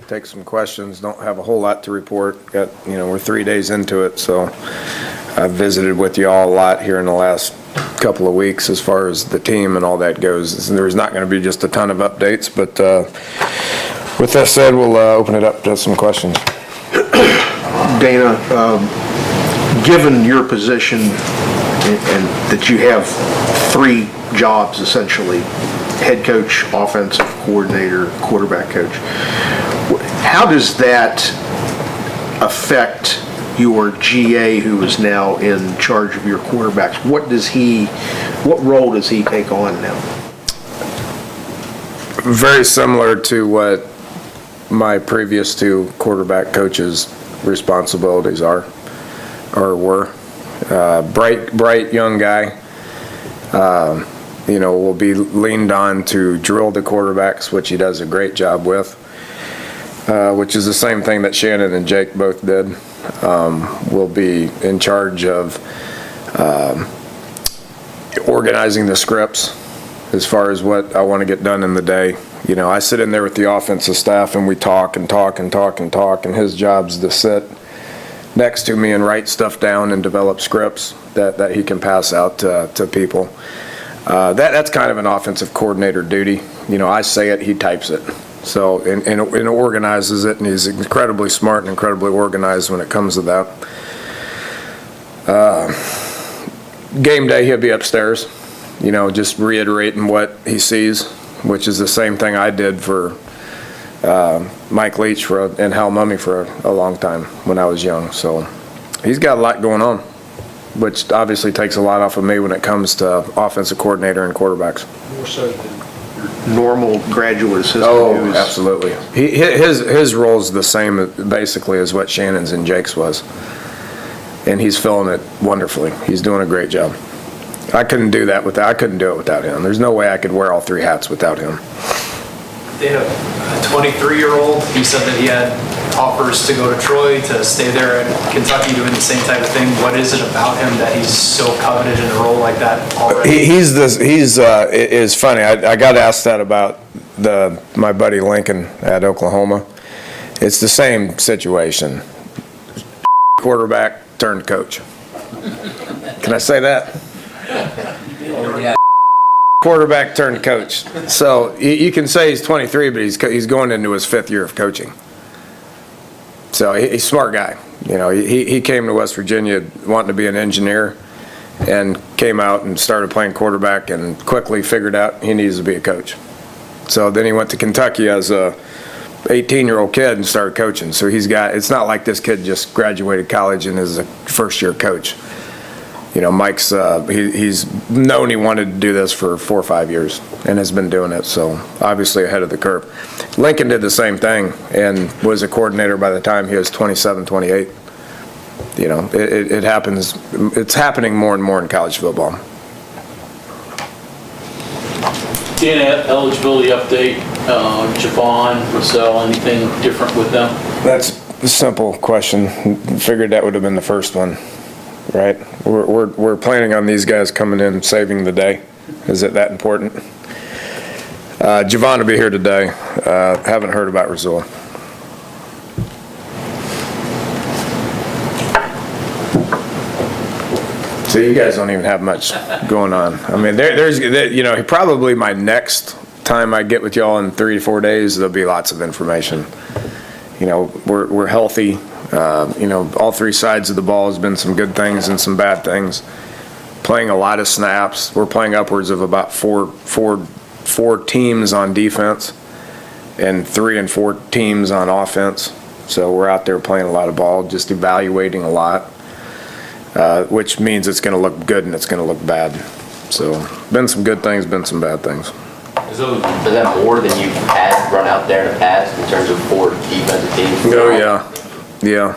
Take some questions. Don't have a whole lot to report. We're 3 days into it, so I've visited with you all a lot here in the last couple of weeks as far as the team and all that goes. There's not going to be just a ton of updates, but with that said, we'll open it up to some questions. Dana, given your position and that you have 3 jobs essentially, head coach, offensive coordinator, quarterback coach, how does that affect your GA who is now in charge of your quarterbacks? What role does he take on now? Very similar to what my previous 2 quarterback coaches' responsibilities are or were. Bright young guy. Will be leaned on to drill the quarterbacks, which he does a great job with, which is the same thing that Shannon and Jake both did. Will be in charge of organizing the scripts as far as what I want to get done in the day. I sit in there with the offensive staff and we talk, and his job's to sit next to me and write stuff down and develop scripts that he can pass out to people. That's kind of an offensive coordinator duty. I say it, he types it. So, and organizes it, and he's incredibly smart and incredibly organized when it comes to that. Game day, he'll be upstairs, just reiterating what he sees, which is the same thing I did for Mike Leach and Hal Mummy for a long time when I was young. So he's got a lot going on, which obviously takes a lot off of me when it comes to offensive coordinator and quarterbacks. More so than your normal graduate assistant. Oh, absolutely. His role is the same basically as what Shannon's and Jake's was. And he's filling it wonderfully. He's doing a great job. I couldn't do it without him. There's no way I could wear all 3 hats without him. They had a 23-year-old. He said that he had offers to go to Troy, to stay there in Kentucky doing the same type of thing. What is it about him that he's so coveted in a role like that already? It's funny. I got asked that about my buddy Lincoln at Oklahoma. It's the same situation. Quarterback turned coach. Can I say that? Yeah. Quarterback turned coach. So you can say he's 23, but he's going into his 5th year of coaching. So he's a smart guy. He came to West Virginia wanting to be an engineer and came out and started playing quarterback and quickly figured out he needs to be a coach. So then he went to Kentucky as a 18-year-old kid and started coaching. So it's not like this kid just graduated college and is a first-year coach. Mike's he's known he wanted to do this for 4 or 5 years and has been doing it, so obviously ahead of the curve. Lincoln did the same thing and was a coordinator by the time he was 27, 28. It happens. It's happening more and more in college football. Dana, eligibility update, Javon, Marcel, anything different with them? That's a simple question. Figured that would have been the first one. Right, we're planning on these guys coming in saving the day. Is it that important? Javon will be here today. Haven't heard about Razul. So you guys don't even have much going on. I mean, there's probably my next time I get with y'all in 3 to 4 days, there'll be lots of information. We're healthy. All 3 sides of the ball has been some good things and some bad things. Playing a lot of snaps. We're playing upwards of about four teams on defense and 3 and 4 teams on offense. So we're out there playing a lot of ball, just evaluating a lot, which means it's going to look good and it's going to look bad. So been some good things, been some bad things. Is that more than you've had run out there in the past in terms of 4 defensive teams? Oh, yeah. Yeah,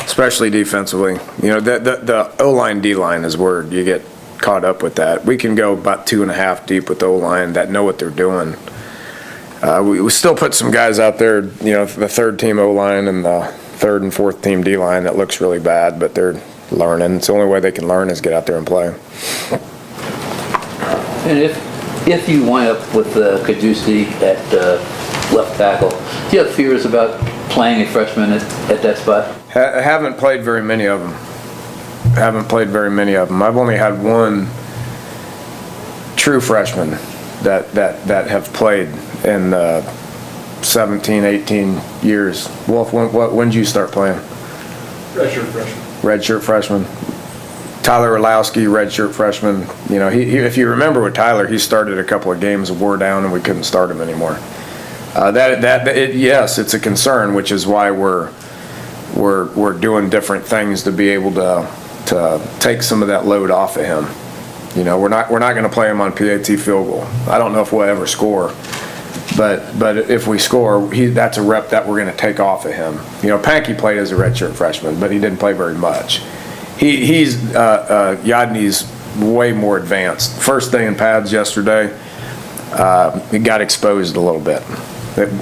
especially defensively. The O-line, D-line is where you get caught up with that. We can go about 2.5 deep with the O-line that know what they're doing. We still put some guys out there, the 3rd team O-line and the 3rd and 4th team D-line that looks really bad, but they're learning. It's the only way they can learn is get out there and play. And if you wind up with Caducey at left tackle. Do you have fears about playing a freshman at that spot? I haven't played very many of them. I've only had one true freshman that have played in 17, 18 years. Wolf, when did you start playing? Redshirt freshman. Tyler Orlowski, redshirt freshman. You know, if you remember with Tyler, he started a couple of games, wore down, and we couldn't start him anymore. Yes, it's a concern, which is why we're doing different things to be able to take some of that load off of him. You know, we're not going to play him on PAT field goal. I don't know if we'll ever score, but if we score, that's a rep that we're going to take off of him. You know, Pankey played as a redshirt freshman, but he didn't play very much. Yadney's way more advanced. First day in pads yesterday, he got exposed a little bit.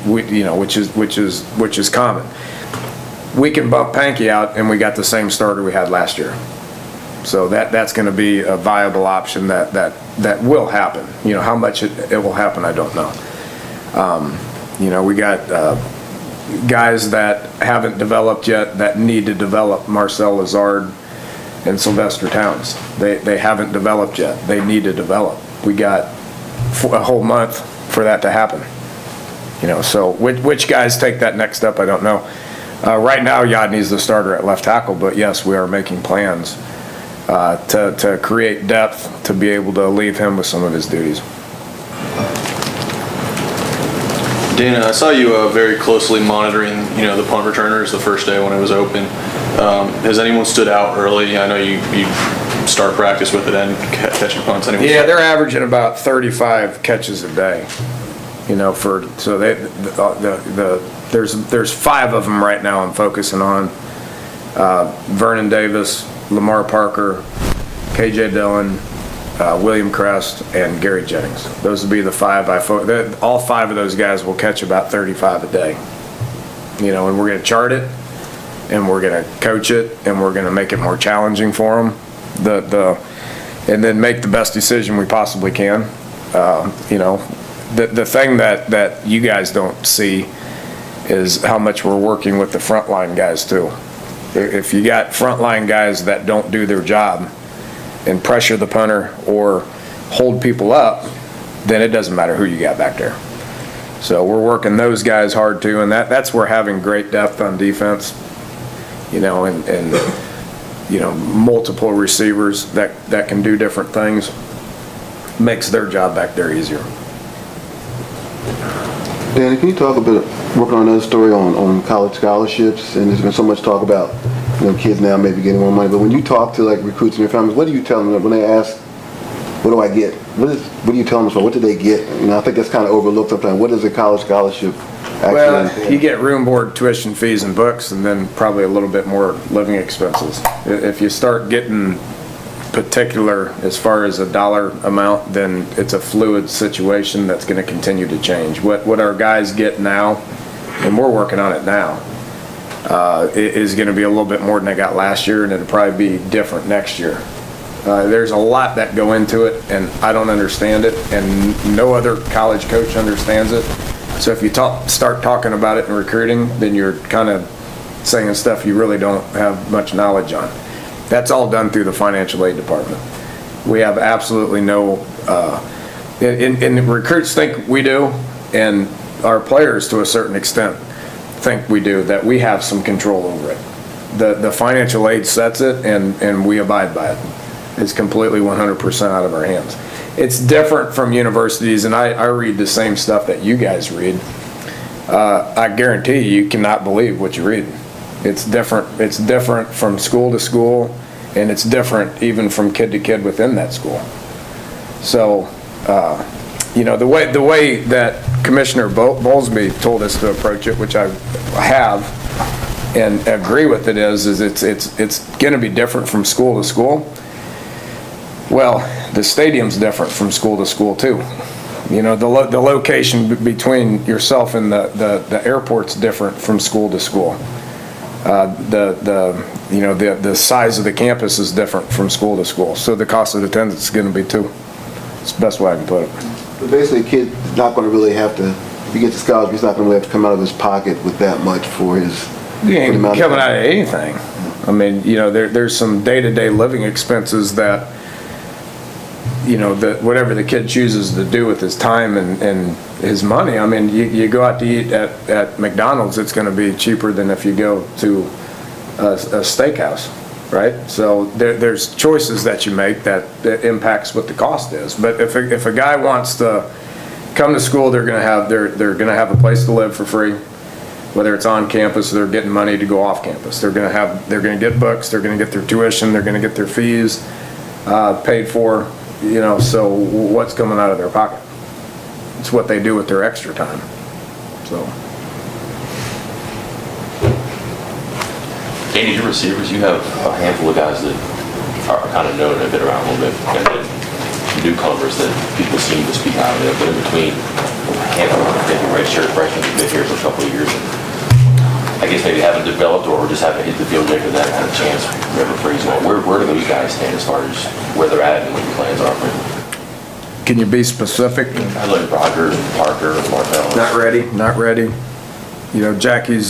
Which is common. We can bump Pankey out, and we got the same starter we had last year. So that's going to be a viable option that will happen. You know, how much it will happen, I don't know. You know, we got guys that haven't developed yet that need to develop. Marcel Lazard and Sylvester Towns. They haven't developed yet. They need to develop. We got a whole month for that to happen. You know, so which guys take that next step, I don't know. Right now, Yadney's the starter at left tackle, but yes, we are making plans to create depth to be able to leave him with some of his duties. Dana, I saw you very closely monitoring, the punt returners the first day when it was open. Has anyone stood out early? I know you start practice with it and catching punts. Yeah, they're averaging about 35 catches a day. You know, there's 5 of them right now I'm focusing on. Vernon Davis, Lamar Parker, KJ Dillon, William Crest, and Gary Jennings. Those will be the 5 all 5 of those guys will catch about 35 a day. You know, and we're going to chart it, and we're going to coach it, and we're going to make it more challenging for them. And then make the best decision we possibly can. You know, the thing that you guys don't see is how much we're working with the frontline guys too. If you got frontline guys that don't do their job and pressure the punter or hold people up, then it doesn't matter who you got back there. So we're working those guys hard too, and that's where having great depth on defense, you know, and you know, multiple receivers that can do different things makes their job back there easier. Danny, can you talk a bit, working on another story on college scholarships, and there's been so much talk about, kids now maybe getting more money, but when you talk to like recruits and their families, what do you tell them when they ask, what do I get? What do you tell them for? What do they get? I think that's kind of overlooked sometimes. What is a college scholarship actually? Well, you get room, board, tuition fees, and books, and then probably a little bit more living expenses. If you start getting particular as far as a dollar amount, then it's a fluid situation that's going to continue to change. What our guys get now, and we're working on it now, is going to be a little bit more than they got last year, and it'll probably be different next year. There's a lot that go into it, and I don't understand it, and no other college coach understands it. So if you start talking about it in recruiting, then you're kind of saying stuff you really don't have much knowledge on. That's all done through the financial aid department. We have absolutely no, and recruits think we do, and our players to a certain extent think we do, that we have some control over it. The financial aid sets it, and we abide by it. It's completely 100% out of our hands. It's different from universities, and I read the same stuff that you guys read. I guarantee you cannot believe what you read. It's different. It's different from school to school, and it's different even from kid to kid within that school. So, the way that Commissioner Bowlesby told us to approach it, which I have and agree with it, is it's going to be different from school to school. Well, the stadium's different from school to school too. The location between yourself and the airport's different from school to school. The size of the campus is different from school to school. So the cost of attendance is going to be too. It's the best way I can put it. But basically, a kid is not going to really have to he gets a scholarship, he's not going to have to come out of his pocket with that much for his. You ain't for the amount coming out of anything. I mean, there's some day-to-day living expenses that, that whatever the kid chooses to do with his time and his money. I mean, you go out to eat at McDonald's, it's going to be cheaper than if you go to a steakhouse, right? So there's choices that you make that impacts what the cost is. But if a guy wants to come to school, they're going to have a place to live for free. Whether it's on campus, or they're getting money to go off campus. They're going to get books, they're going to get their tuition, they're going to get their fees paid for. So what's coming out of their pocket? It's what they do with their extra time. So. Danny, your receivers, you have a handful of guys that are kind of known and have been around a little bit, and then newcomers that people seem to speak highly of, but in between, a handful of maybe redshirt freshmen who've been here for a couple of years, and I guess maybe haven't developed or just haven't hit the field yet because they haven't had a chance, whatever phrase. Where do those guys stand as far as where they're at and what your plans are for them? Can you be specific? I look at Rogers, Parker, Martell. Not ready. Jackie's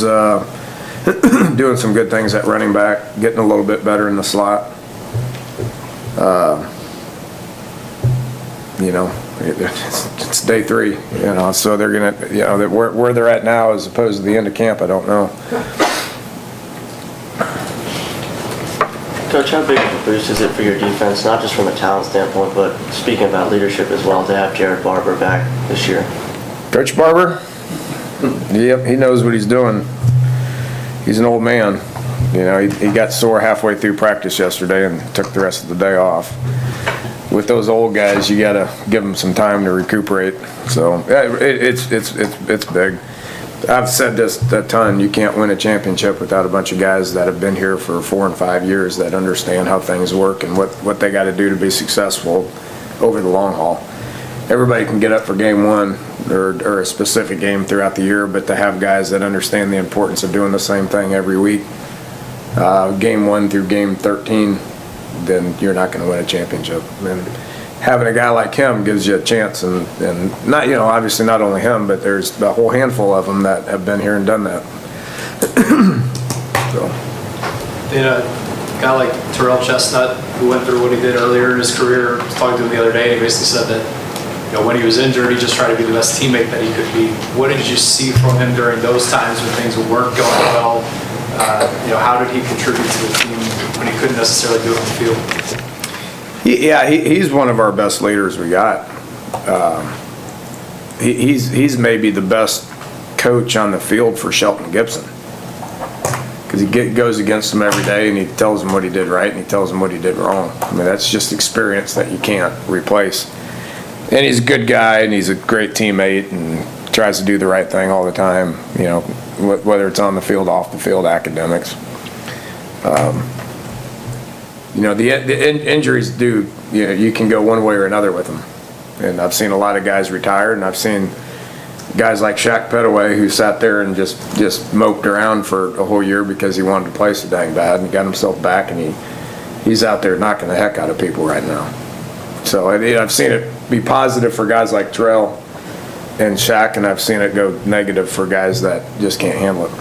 doing some good things at running back, getting a little bit better in the slot. It's day 3, so they're gonna, where they're at now as opposed to the end of camp, I don't know. Coach, how big of a boost is it for your defense, not just from a talent standpoint, but speaking about leadership as well, to have Jared Barber back this year? Coach Barber? Yep, he knows what he's doing. He's an old man. He got sore halfway through practice yesterday and took the rest of the day off. With those old guys, you got to give them some time to recuperate. So yeah, it's big. I've said this a ton. You can't win a championship without a bunch of guys that have been here for 4 and 5 years that understand how things work and what they got to do to be successful over the long haul. Everybody can get up for game 1 or a specific game throughout the year, but to have guys that understand the importance of doing the same thing every week, game 1 through game 13, then you're not going to win a championship. And having a guy like him gives you a chance, and not, obviously not only him, but there's a whole handful of them that have been here and done that. So. A guy like Terrell Chestnut, who went through what he did earlier in his career, I was talking to him the other day, and he basically said that, when he was injured, he just tried to be the best teammate that he could be. What did you see from him during those times when things weren't going well? How did he contribute to the team when he couldn't necessarily do it on the field? Yeah, he's one of our best leaders we got. He's maybe the best coach on the field for Shelton Gibson, because he goes against them every day and he tells them what he did right and he tells them what he did wrong. I mean, that's just experience that you can't replace. And he's a good guy and he's a great teammate and tries to do the right thing all the time, whether it's on the field, off the field, academics. The injuries do, you can go one way or another with them. And I've seen a lot of guys retire, and I've seen guys like Shaq Petaway who sat there and just moped around for a whole year because he wanted to play so dang bad, and he got himself back, and he's out there knocking the heck out of people right now. So I've seen it be positive for guys like Terrell and Shaq, and I've seen it go negative for guys that just can't handle it.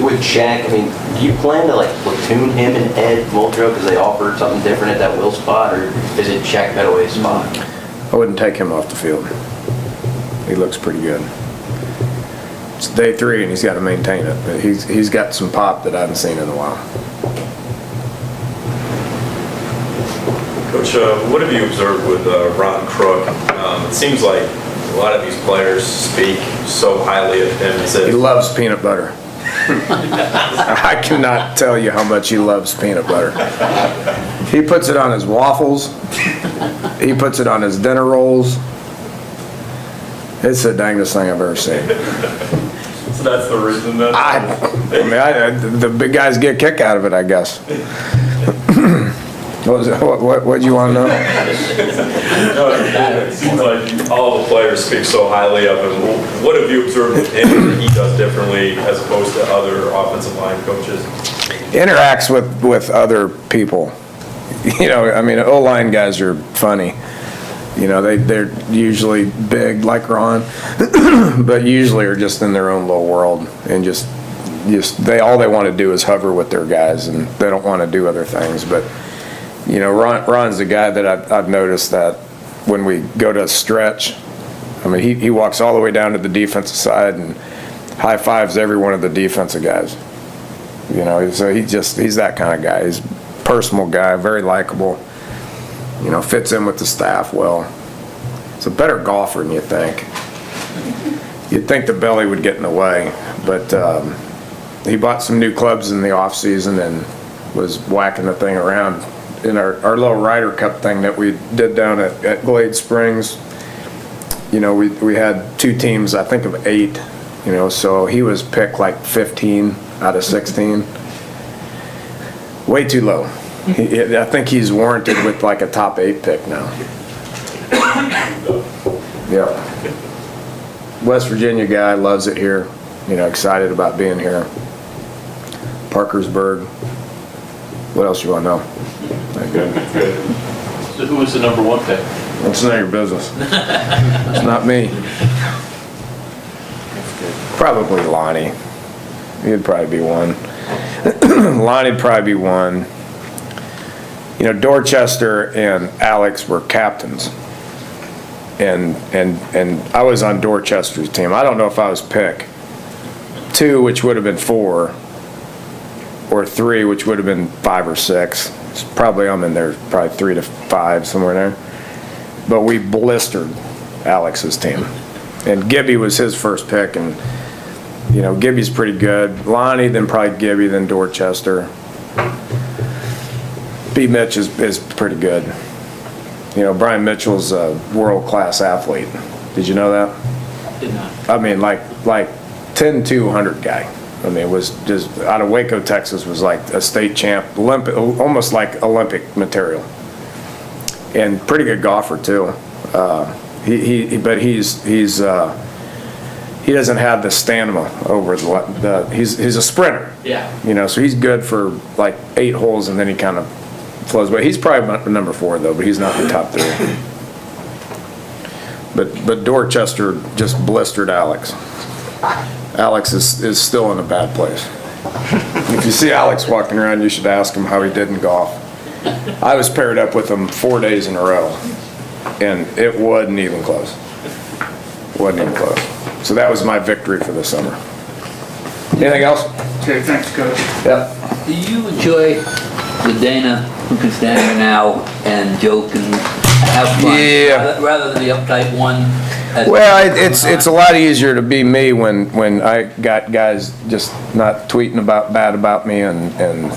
With Shaq, do you plan to platoon him and Ed Muldrow because they offered something different at that will spot, or is it Shaq Petaway's spot? I wouldn't take him off the field. He looks pretty good. It's day 3 and he's got to maintain it, but he's got some pop that I haven't seen in a while. Coach, what have you observed with Ron Crook? It seems like a lot of these players speak so highly of him. He loves peanut butter. I cannot tell you how much he loves peanut butter. He puts it on his waffles. He puts it on his dinner rolls. It's the dangest thing I've ever seen. So that's the reason then? The big guys get a kick out of it, I guess. What do you want to know? No, it seems like all the players speak so highly of him. What have you observed with him that he does differently as opposed to other offensive line coaches? Interacts with other people. O-line guys are funny. You know, they're usually big like Ron, but usually are just in their own little world and just all they want to do is hover with their guys, and they don't want to do other things. But you know, Ron's the guy that I've noticed that when we go to stretch, I mean, he walks all the way down to the defensive side and high fives every one of the defensive guys. You know, so he's that kind of guy. He's a personal guy, very likable. You know, fits in with the staff well. He's a better golfer than you think. You'd think the belly would get in the way, but he bought some new clubs in the off season and was whacking the thing around in our little Ryder Cup thing that we did down at Glade Springs. You know, we had 2 teams, I think of 8, you know, so he was picked like 15 out of 16. Way too low. I think he's warranted with like a top 8 pick now. Yeah. West Virginia guy, loves it here. You know, excited about being here. Parkersburg. What else you want to know? Good. So who was the number 1 pick? It's none of your business. It's not me. Probably Lonnie. He'd probably be one. Lonnie'd probably be one. You know, Dorchester and Alex were captains. And I was on Dorchester's team. I don't know if I was pick 2, which would have been 4, or 3, which would have been 5 or 6. It's probably I'm in there, probably 3 to 5, somewhere there. But we blistered Alex's team. And Gibby was his first pick, and you know, Gibby's pretty good. Lonnie, then probably Gibby, then Dorchester. B. Mitch is pretty good. You know, Brian Mitchell's a world-class athlete. Did you know that? Did not. I mean, like 10-200 guy. I mean, it was just out of Waco, Texas, was like a state champ, Olympic, almost like Olympic material. And pretty good golfer too. But he doesn't have the stamina over he's a sprinter. Yeah. You know, so he's good for like 8 holes and then he kind of flows away. He's probably number 4 though, but he's not in the top 3. But Dorchester just blistered Alex. Alex is still in a bad place. If you see Alex walking around, you should ask him how he did in golf. I was paired up with him 4 days in a row, and it wasn't even close. Wasn't even close. So that was my victory for the summer. Anything else? Okay, thanks, Coach. Yeah. Do you enjoy the Dana who can stand here now and joke and have fun? Yeah. Rather than the uptight one? Well, it's a lot easier to be me when I got guys just not tweeting bad about me and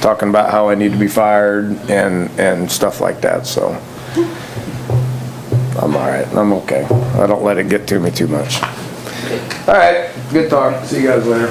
talking about how I need to be fired and stuff like that. So I'm all right. I'm okay. I don't let it get to me too much. All right. Good talk. See you guys later.